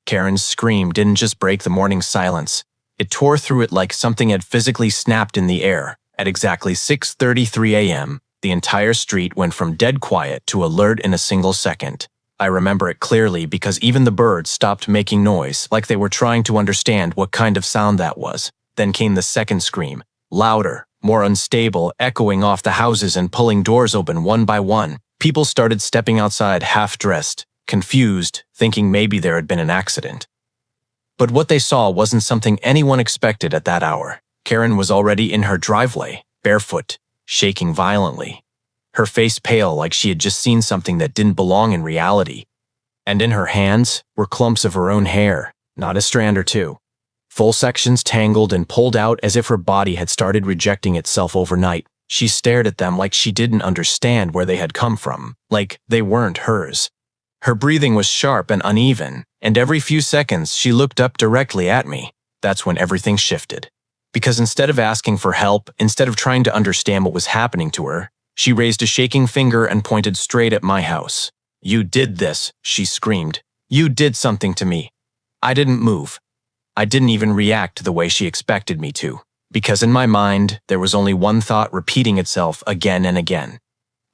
Karen's scream didn't just break the morning silence. It tore through it like something had physically snapped in the air. At exactly 6:33 a.m., the entire street went from dead quiet to alert in a single second. I remember it clearly because even the birds stopped making noise, like they were trying to understand what kind of sound that was. Then came the second scream, louder, more unstable, echoing off the houses and pulling doors open one by one. People started stepping outside half-dressed, confused, thinking maybe there had been an accident. But what they saw wasn't something anyone expected at that hour. Karen was already in her driveway, barefoot, shaking violently. Her face pale like she had just seen something that didn't belong in reality. And in her hands were clumps of her own hair, not a strand or two. Full sections tangled and pulled out as if her body had started rejecting itself overnight. She stared at them like she didn't understand where they had come from, like they weren't hers. Her breathing was sharp and uneven, and every few seconds she looked up directly at me. That's when everything shifted. Because instead of asking for help, instead of trying to understand what was happening to her, she raised a shaking finger and pointed straight at my house. "You did this," she screamed. "You did something to me." I didn't move. I didn't even react the way she expected me to, because in my mind, there was only one thought repeating itself again and again.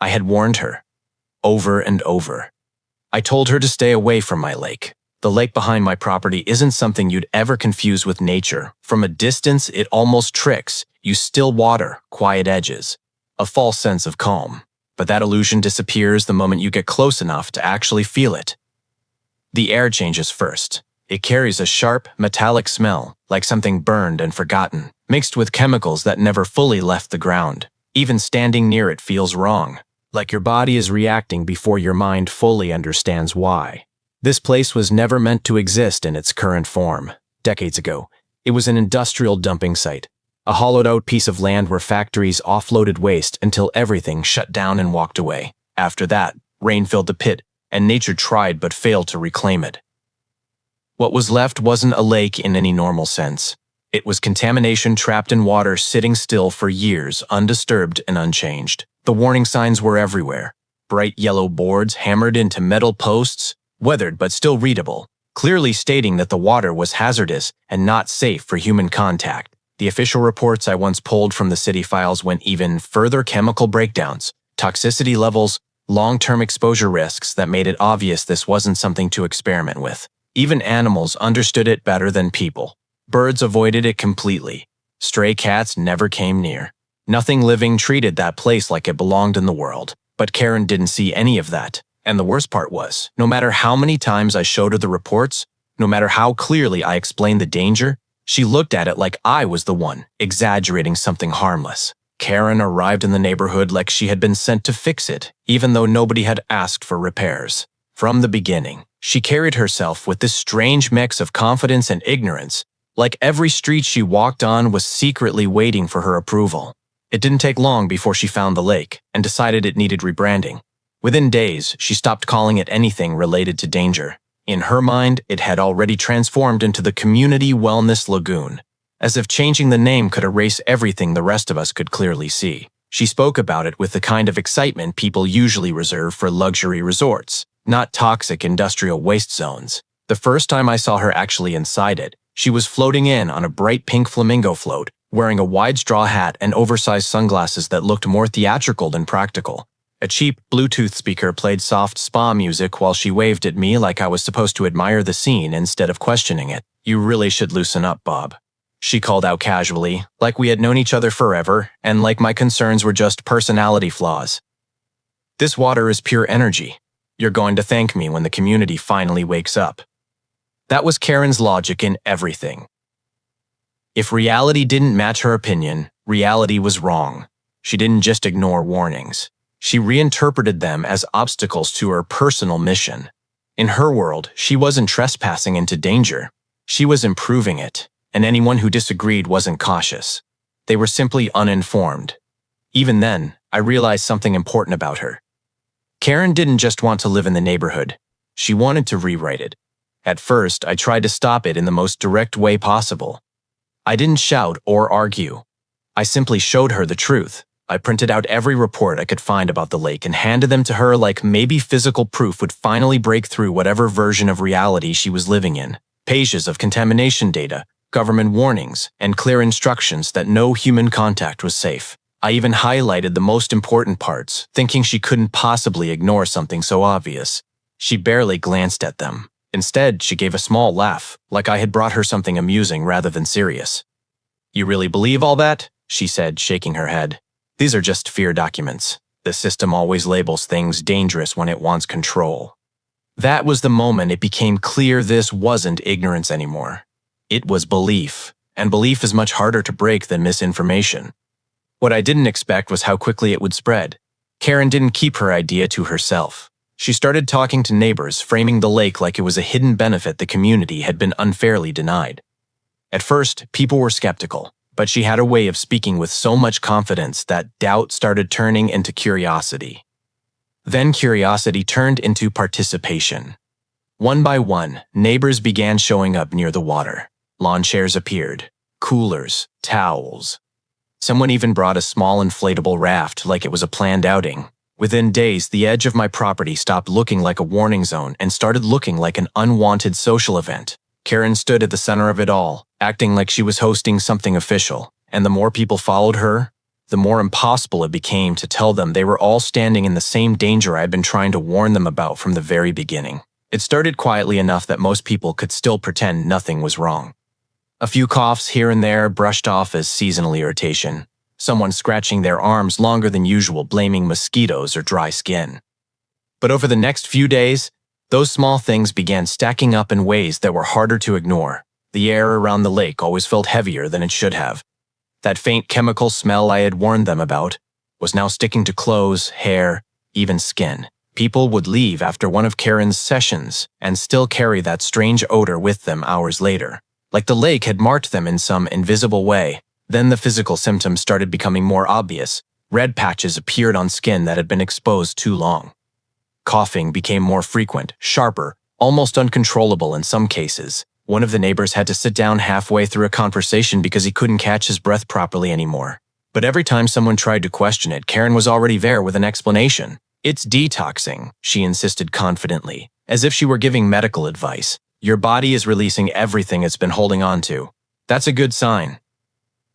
I had warned her, over and over. I told her to stay away from my lake. The lake behind my property isn't something you'd ever confuse with nature. From a distance, it almost tricks you. Still water, quiet edges, a false sense of calm. But that illusion disappears the moment you get close enough to actually feel it. The air changes first. It carries a sharp, metallic smell, like something burned and forgotten, mixed with chemicals that never fully left the ground. Even standing near it feels wrong, like your body is reacting before your mind fully understands why. This place was never meant to exist in its current form. Decades ago, it was an industrial dumping site, a hollowed-out piece of land where factories offloaded waste until everything shut down and walked away. After that, rain filled the pit, and nature tried but failed to reclaim it. What was left wasn't a lake in any normal sense. It was contamination trapped in water sitting still for years, undisturbed and unchanged. The warning signs were everywhere. Bright yellow boards hammered into metal posts, weathered but still readable, clearly stating that the water was hazardous and not safe for human contact. The official reports I once pulled from the city files went even further: chemical breakdowns, toxicity levels, long-term exposure risks that made it obvious this wasn't something to experiment with. Even animals understood it better than people. Birds avoided it completely. Stray cats never came near. Nothing living treated that place like it belonged in the world. But Karen didn't see any of that. And the worst part was, no matter how many times I showed her the reports, no matter how clearly I explained the danger, she looked at it like I was the one exaggerating something harmless. Karen arrived in the neighborhood like she had been sent to fix it, even though nobody had asked for repairs. From the beginning, she carried herself with this strange mix of confidence and ignorance, like every street she walked on was secretly waiting for her approval. It didn't take long before she found the lake and decided it needed rebranding. Within days, she stopped calling it anything related to danger. In her mind, it had already transformed into the Community Wellness Lagoon, as if changing the name could erase everything the rest of us could clearly see. She spoke about it with the kind of excitement people usually reserve for luxury resorts, not toxic industrial waste zones. The first time I saw her actually inside it, she was floating in on a bright pink flamingo float, wearing a wide straw hat and oversized sunglasses that looked more theatrical than practical. A cheap Bluetooth speaker played soft spa music while she waved at me like I was supposed to admire the scene instead of questioning it. "You really should loosen up, Bob," she called out casually, like we had known each other forever, and like my concerns were just personality flaws. "This water is pure energy. You're going to thank me when the community finally wakes up." That was Karen's logic in everything. If reality didn't match her opinion, reality was wrong. She didn't just ignore warnings. She reinterpreted them as obstacles to her personal mission. In her world, she wasn't trespassing into danger. She was improving it, and anyone who disagreed wasn't cautious. They were simply uninformed. Even then, I realized something important about her. Karen didn't just want to live in the neighborhood. She wanted to rewrite it. At first, I tried to stop it in the most direct way possible. I didn't shout or argue. I simply showed her the truth. I printed out every report I could find about the lake and handed them to her like maybe physical proof would finally break through whatever version of reality she was living in. Pages of contamination data, government warnings, and clear instructions that no human contact was safe. I even highlighted the most important parts, thinking she couldn't possibly ignore something so obvious. She barely glanced at them. Instead, she gave a small laugh, like I had brought her something amusing rather than serious. "You really believe all that?" she said, shaking her head. "These are just fear documents. The system always labels things dangerous when it wants control." That was the moment it became clear this wasn't ignorance anymore. It was belief, and belief is much harder to break than misinformation. What I didn't expect was how quickly it would spread. Karen didn't keep her idea to herself. She started talking to neighbors, framing the lake like it was a hidden benefit the community had been unfairly denied. At first, people were skeptical, but she had a way of speaking with so much confidence that doubt started turning into curiosity. Then curiosity turned into participation. One by one, neighbors began showing up near the water. Lawn chairs appeared, coolers, towels. Someone even brought a small inflatable raft like it was a planned outing. Within days, the edge of my property stopped looking like a warning zone and started looking like an unwanted social event. Karen stood at the center of it all, acting like she was hosting something official, and the more people followed her, the more impossible it became to tell them they were all standing in the same danger I had been trying to warn them about from the very beginning. It started quietly enough that most people could still pretend nothing was wrong. A few coughs here and there brushed off as seasonal irritation, someone scratching their arms longer than usual blaming mosquitoes or dry skin. But over the next few days, those small things began stacking up in ways that were harder to ignore. The air around the lake always felt heavier than it should have. That faint chemical smell I had warned them about was now sticking to clothes, hair, even skin. People would leave after one of Karen's sessions and still carry that strange odor with them hours later, like the lake had marked them in some invisible way. Then the physical symptoms started becoming more obvious. Red patches appeared on skin that had been exposed too long. Coughing became more frequent, sharper, almost uncontrollable in some cases. One of the neighbors had to sit down halfway through a conversation because he couldn't catch his breath properly anymore. But every time someone tried to question it, Karen was already there with an explanation. "It's detoxing," she insisted confidently, as if she were giving medical advice. "Your body is releasing everything it's been holding on to. That's a good sign."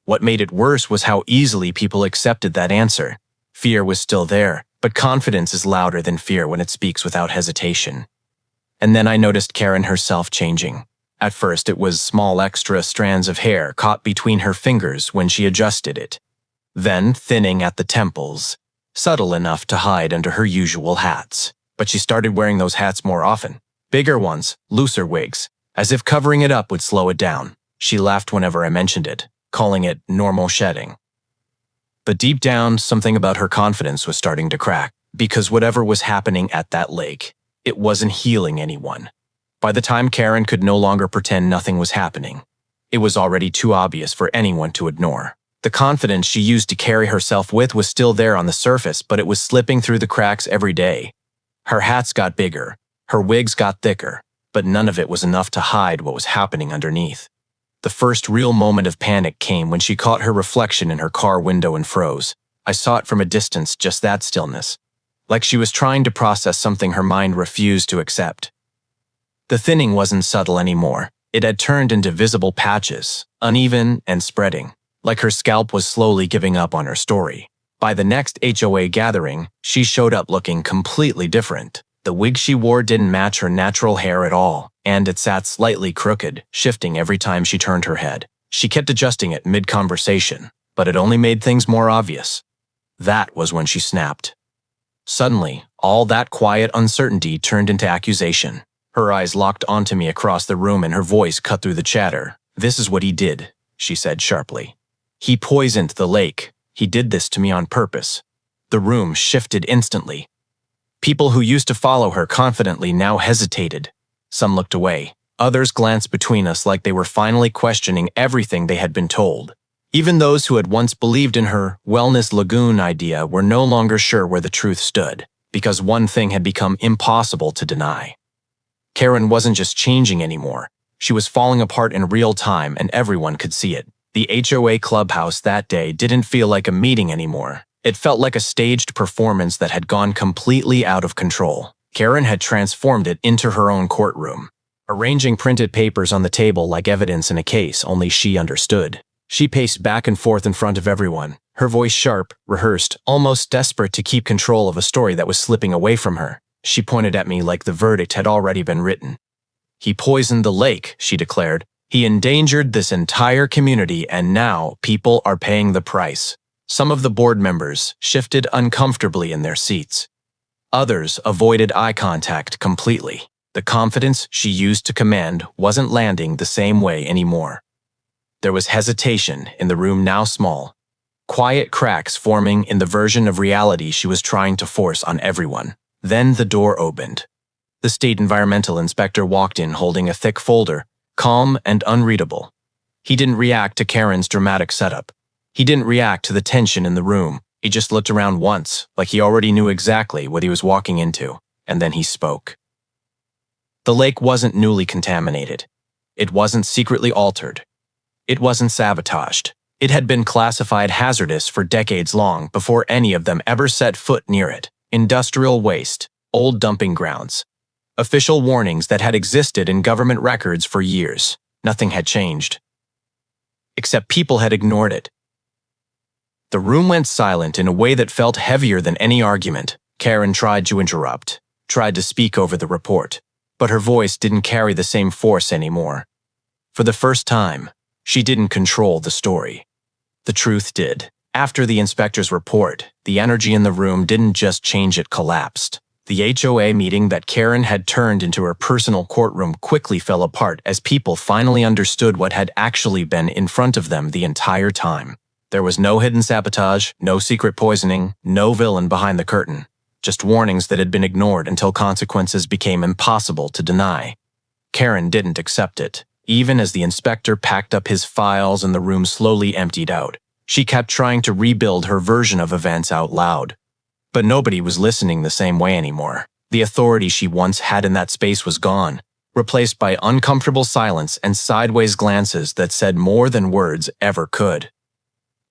What made it worse was how easily people accepted that answer. Fear was still there, but confidence is louder than fear when it speaks without hesitation. And then I noticed Karen herself changing. At first, it was small extra strands of hair caught between her fingers when she adjusted it. Then thinning at the temples, subtle enough to hide under her usual hats. But she started wearing those hats more often. Bigger ones, looser wigs, as if covering it up would slow it down. She laughed whenever I mentioned it, calling it normal shedding. But deep down, something about her confidence was starting to crack, because whatever was happening at that lake, it wasn't healing anyone. By the time Karen could no longer pretend nothing was happening, it was already too obvious for anyone to ignore. The confidence she used to carry herself with was still there on the surface, but it was slipping through the cracks every day. Her hats got bigger, her wigs got thicker, but none of it was enough to hide what was happening underneath. The first real moment of panic came when she caught her reflection in her car window and froze. I saw it from a distance, just that stillness, like she was trying to process something her mind refused to accept. The thinning wasn't subtle anymore. It had turned into visible patches, uneven and spreading, like her scalp was slowly giving up on her story. By the next HOA gathering, she showed up looking completely different. The wig she wore didn't match her natural hair at all, and it sat slightly crooked, shifting every time she turned her head. She kept adjusting it mid-conversation, but it only made things more obvious. That was when she snapped. Suddenly, all that quiet uncertainty turned into accusation. Her eyes locked onto me across the room and her voice cut through the chatter. "This is what he did," she said sharply. "He poisoned the lake. He did this to me on purpose." The room shifted instantly. People who used to follow her confidently now hesitated. Some looked away. Others glanced between us like they were finally questioning everything they had been told. Even those who had once believed in her wellness lagoon idea were no longer sure where the truth stood, because one thing had become impossible to deny. Karen wasn't just changing anymore. She was falling apart in real time, and everyone could see it. The HOA clubhouse that day didn't feel like a meeting anymore. It felt like a staged performance that had gone completely out of control. Karen had transformed it into her own courtroom, arranging printed papers on the table like evidence in a case only she understood. She paced back and forth in front of everyone, her voice sharp, rehearsed, almost desperate to keep control of a story that was slipping away from her. She pointed at me like the verdict had already been written. "He poisoned the lake," she declared. "He endangered this entire community, and now people are paying the price." Some of the board members shifted uncomfortably in their seats. Others avoided eye contact completely. The confidence she used to command wasn't landing the same way anymore. There was hesitation in the room, now small, quiet cracks forming in the version of reality she was trying to force on everyone. Then the door opened. The state environmental inspector walked in holding a thick folder, calm and unreadable. He didn't react to Karen's dramatic setup. He didn't react to the tension in the room. He just looked around once, like he already knew exactly what he was walking into, and then he spoke. The lake wasn't newly contaminated. It wasn't secretly altered. It wasn't sabotaged. It had been classified hazardous for decades long before any of them ever set foot near it. Industrial waste, old dumping grounds, official warnings that had existed in government records for years. Nothing had changed. Except people had ignored it. The room went silent in a way that felt heavier than any argument. Karen tried to interrupt, tried to speak over the report, but her voice didn't carry the same force anymore. For the first time, she didn't control the story. The truth did. After the inspector's report, the energy in the room didn't just change, it collapsed. The HOA meeting that Karen had turned into her personal courtroom quickly fell apart as people finally understood what had actually been in front of them the entire time. There was no hidden sabotage, no secret poisoning, no villain behind the curtain. Just warnings that had been ignored until consequences became impossible to deny. Karen didn't accept it. Even as the inspector packed up his files and the room slowly emptied out, she kept trying to rebuild her version of events out loud. But nobody was listening the same way anymore. The authority she once had in that space was gone, replaced by uncomfortable silence and sideways glances that said more than words ever could.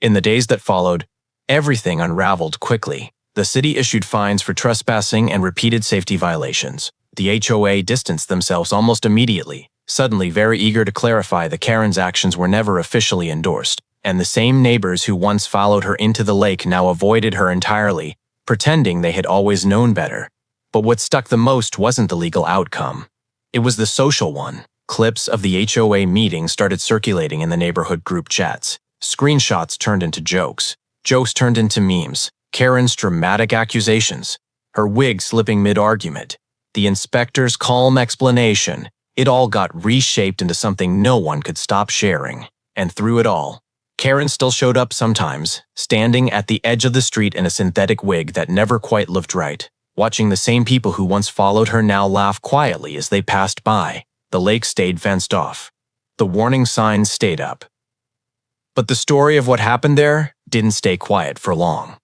In the days that followed, everything unraveled quickly. The city issued fines for trespassing and repeated safety violations. The HOA distanced themselves almost immediately, suddenly very eager to clarify that Karen's actions were never officially endorsed, and the same neighbors who once followed her into the lake now avoided her entirely, pretending they had always known better. But what stuck the most wasn't the legal outcome. It was the social one. Clips of the HOA meeting started circulating in the neighborhood group chats. Screenshots turned into jokes. Jokes turned into memes. Karen's dramatic accusations. Her wig slipping mid-argument. The inspector's calm explanation. It all got reshaped into something no one could stop sharing. And through it all, Karen still showed up sometimes, standing at the edge of the street in a synthetic wig that never quite looked right, watching the same people who once followed her now laugh quietly as they passed by. The lake stayed fenced off. The warning signs stayed up. But the story of what happened there didn't stay quiet for long.